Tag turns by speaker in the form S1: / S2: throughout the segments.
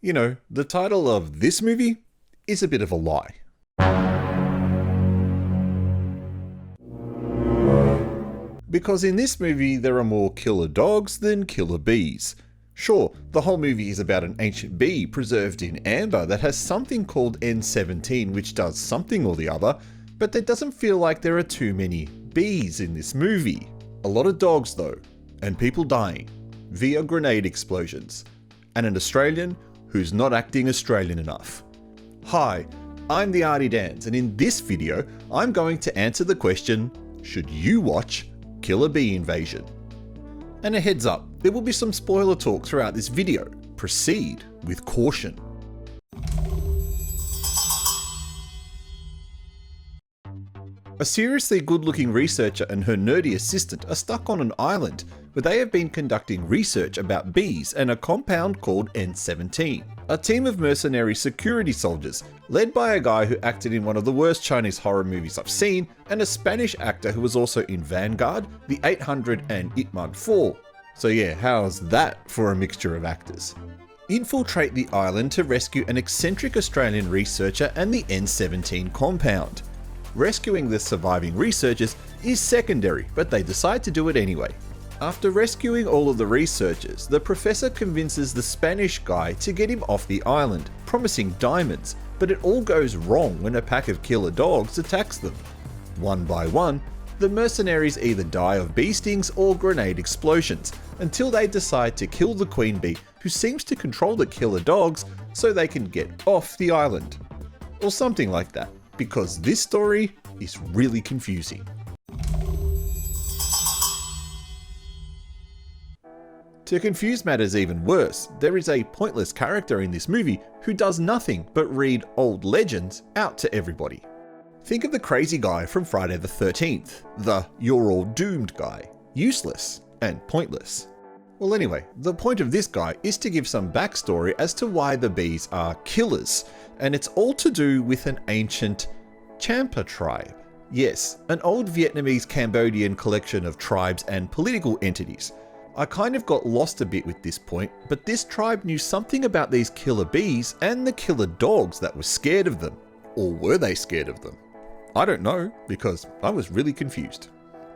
S1: You know, the title of this movie is a bit of a lie. Because in this movie, there are more killer dogs than killer bees. Sure, the whole movie is about an ancient bee preserved in amber that has something called N17 which does something or the other, but it doesn't feel like there are too many bees in this movie. A lot of dogs though, and people dying via grenade explosions, and an Australian who's not acting Australian enough. Hi, I'm the Artie Dans, and in this video, I'm going to answer the question, should you watch Killer Bee Invasion? And a heads up, there will be some spoiler talk throughout this video. Proceed with caution. A seriously good-looking researcher and her nerdy assistant are stuck on an island where they have been conducting research about bees and a compound called N17. A team of mercenary security soldiers, led by a guy who acted in one of the worst Chinese horror movies I've seen, and a Spanish actor who was also in Vanguard, The 800 and Ip Man 4. So yeah, how's that for a mixture of actors? Infiltrate the island to rescue an eccentric Australian researcher and the N17 compound. Rescuing the surviving researchers is secondary, but they decide to do it anyway. After rescuing all of the researchers, the professor convinces the Spanish guy to get him off the island, promising diamonds, but it all goes wrong when a pack of killer dogs attacks them. One by one, the mercenaries either die of bee stings or grenade explosions, until they decide to kill the queen bee, who seems to control the killer dogs so they can get off the island. Or something like that, because this story is really confusing. To confuse matters even worse, there is a pointless character in this movie who does nothing but read old legends out to everybody. Think of the crazy guy from Friday the 13th, the "you're all doomed" guy. Useless and pointless. Well anyway, the point of this guy is to give some backstory as to why the bees are killers, and it's all to do with an ancient Champa tribe. Yes, an old Vietnamese Cambodian collection of tribes and political entities. I kind of got lost a bit with this point, but this tribe knew something about these killer bees and the killer dogs that were scared of them. Or were they scared of them? I don't know, because I was really confused.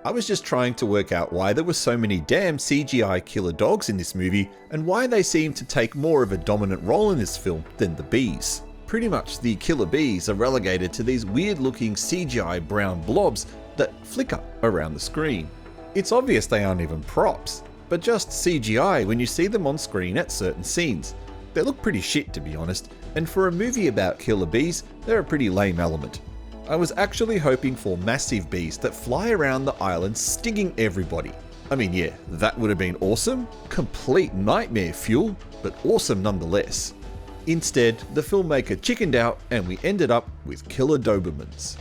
S1: I was just trying to work out why there were so many damn CGI killer dogs in this movie, and why they seemed to take more of a dominant role in this film than the bees. Pretty much the killer bees are relegated to these weird looking CGI brown blobs that flicker around the screen. It's obvious they aren't even props, but just CGI when you see them on screen at certain scenes. They look pretty shit to be honest, and for a movie about killer bees, they're a pretty lame element. I was actually hoping for massive bees that fly around the island stinging everybody. I mean yeah, that would have been awesome, complete nightmare fuel, but awesome nonetheless. Instead, the filmmaker chickened out and we ended up with killer Dobermans.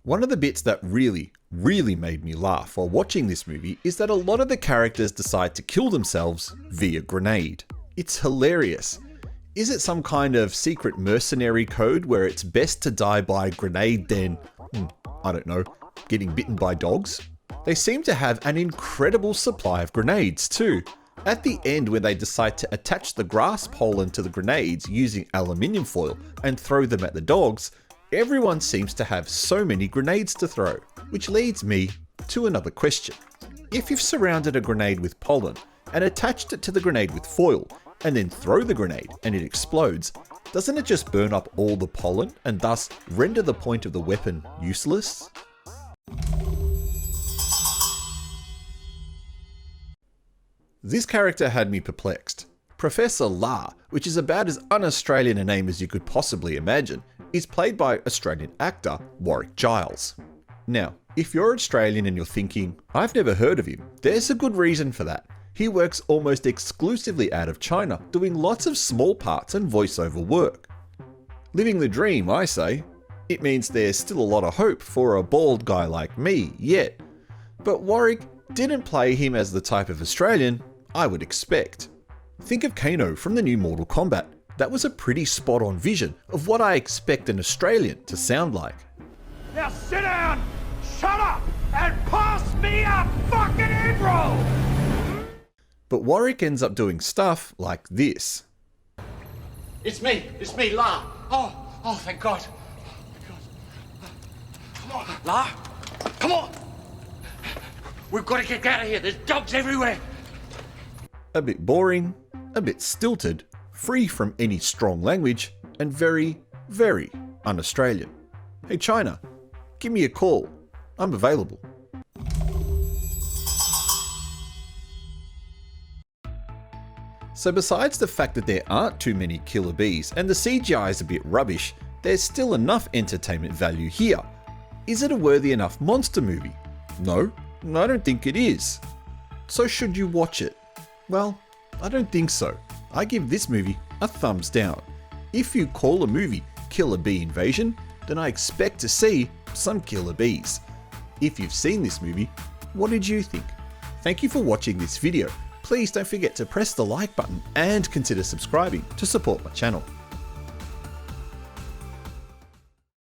S1: One of the bits that really made me laugh while watching this movie is that a lot of the characters decide to kill themselves via grenade. It's hilarious. Is it some kind of secret mercenary code where it's best to die by grenade than, I don't know, getting bitten by dogs? They seem to have an incredible supply of grenades too. At the end when they decide to attach the grass pollen to the grenades using aluminium foil and throw them at the dogs, everyone seems to have so many grenades to throw, which leads me to another question. If you've surrounded a grenade with pollen and attached it to the grenade with foil, and then throw the grenade and it explodes, doesn't it just burn up all the pollen and thus render the point of the weapon useless? This character had me perplexed. Professor La, which is about as un-Australian a name as you could possibly imagine, is played by Australian actor Warwick Giles. Now, if you're Australian and you're thinking, I've never heard of him, there's a good reason for that. He works almost exclusively out of China, doing lots of small parts and voiceover work. Living the dream, I say. It means there's still a lot of hope for a bald guy like me yet. But Warwick didn't play him as the type of Australian I would expect. Think of Kano from the new Mortal Kombat. That was a pretty spot on vision of what I expect an Australian to sound like.
S2: Now sit down, shut up, and pass me a fucking egg roll!
S1: But Warwick ends up doing stuff like this.
S2: It's me, La. Oh, thank God. Come on, La. Come on. We've got to get out of here. There's dogs everywhere.
S1: A bit boring, a bit stilted, free from any strong language, and very, very un-Australian. Hey China, give me a call. I'm available. So besides the fact that there aren't too many killer bees and the CGI is a bit rubbish, there's still enough entertainment value here. Is it a worthy enough monster movie? No, I don't think it is. So should you watch it? Well, I don't think so. I give this movie a thumbs down. If you call a movie Killer Bee Invasion, then I expect to see some killer bees. If you've seen this movie, what did you think? Thank you for watching this video. Please don't forget to press the like button and consider subscribing to support my channel.